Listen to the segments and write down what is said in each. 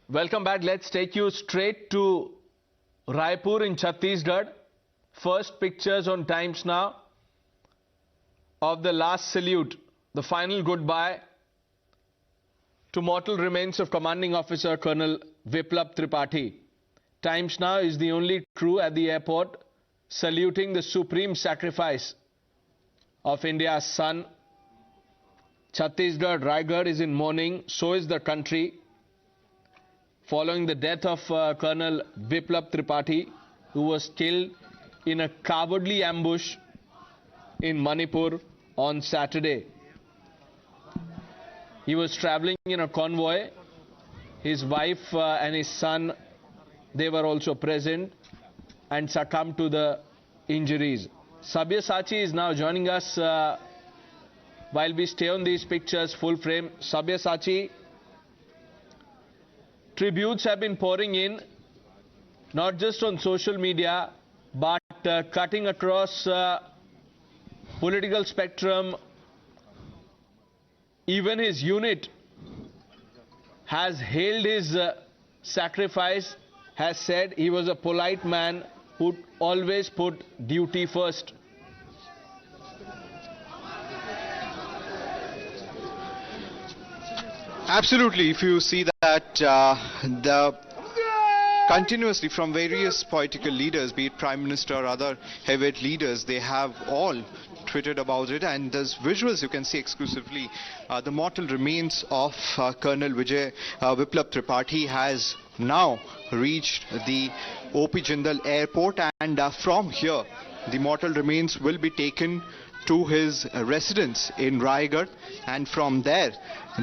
Welcome back. Let's take you straight to Raipur in Chhattisgarh. First pictures on Times Now of the last salute, the final goodbye to mortal remains of Commanding Officer Colonel Viplav Tripathi. Times Now is the only crew at the airport saluting the supreme sacrifice of India's son. Chhattisgarh, Raipur is in mourning, so is the country, following the death of Colonel Viplav Tripathi, who was killed in a cowardly ambush in Manipur on Saturday. He was traveling in a convoy. His wife and his son, they were also present and succumbed to the injuries. Sabyasachi is now joining us while we stay on these pictures full frame. Sabyasachi, tributes have been pouring in, not just on social media, but cutting across political spectrum. Even his unit has hailed his sacrifice, has said he was a polite man who always put duty first. Absolutely. If you see that continuously from various political leaders, be it Prime Minister or other heavyweight leaders, they have all tweeted about it, and there's visuals you can see exclusively. The mortal remains of Colonel Viplav Tripathi has now reached the O.P. Jindal airport, and from here the mortal remains will be taken to his residence in Raipur, and from there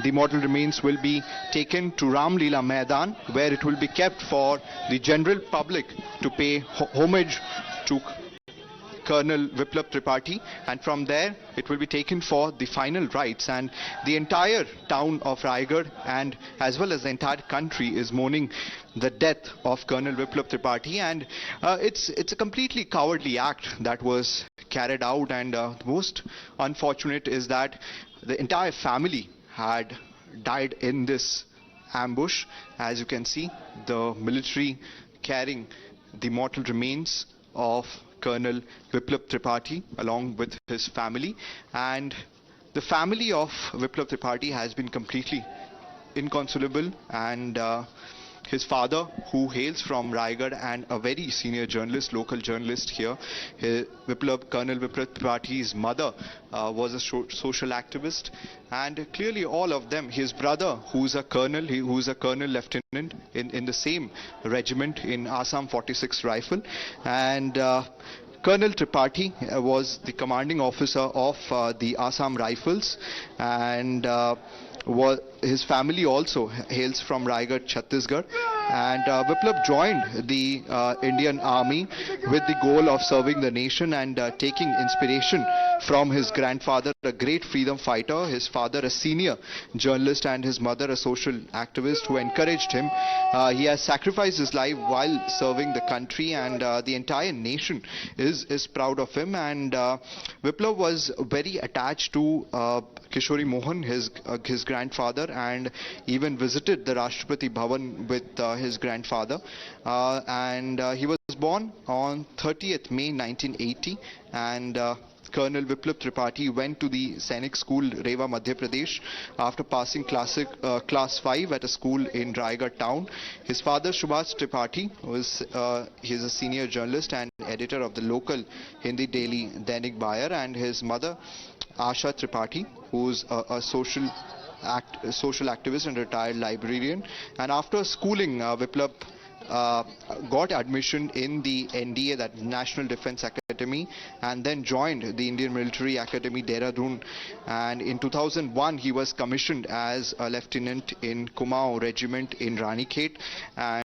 the mortal remains will be taken to Ramlila Maidan, where it will be kept for the general public to pay homage to Colonel Viplav Tripathi, and from there it will be taken for the final rites. And the entire town of Raipur and as well as the entire country is mourning the death of Colonel Viplav Tripathi, and it's a completely cowardly act that was carried out, and the most unfortunate is that the entire family had died in this ambush. As you can see, the military carrying the mortal remains of Colonel Viplav Tripathi along with his family, and the family of Viplav Tripathi has been completely inconsolable, and his father, who hails from Raipur and a very senior journalist, local journalist here, Colonel Viplav Tripathi's mother was a social activist, and clearly all of them, his brother, who's a colonel lieutenant in the same regiment in Assam 46 Rifle, and Colonel Tripathi was the commanding officer of the Assam Rifles, and his family also hails from Raipur, Chhattisgarh, and Viplav joined the Indian Army with the goal of serving the nation and taking inspiration from his grandfather, a great freedom fighter, his father a senior journalist, and his mother a social activist who encouraged him. He has sacrificed his life while serving the country, and the entire nation is proud of him. And Viplav was very attached to Kishori Mohan, his grandfather, and even visited the Rashtrapati Bhavan with his grandfather. And he was born on 30th May 1980, and Colonel Viplav Tripathi went to the Sainik School, Rewa, Madhya Pradesh, after passing class 5 at a school in Raipur town. His father, Subhash Tripathi, he's a senior journalist and editor of the local Hindi daily Dainik Buyer, and his mother, Asha Tripathi, who's a social activist and retired librarian. And after schooling, Viplav got admission in the NDA, that National Defence Academy, and then joined the Indian Military Academy, Dehradun. And in 2001, he was commissioned as a lieutenant in Kumaon Regiment in Ranikhet. And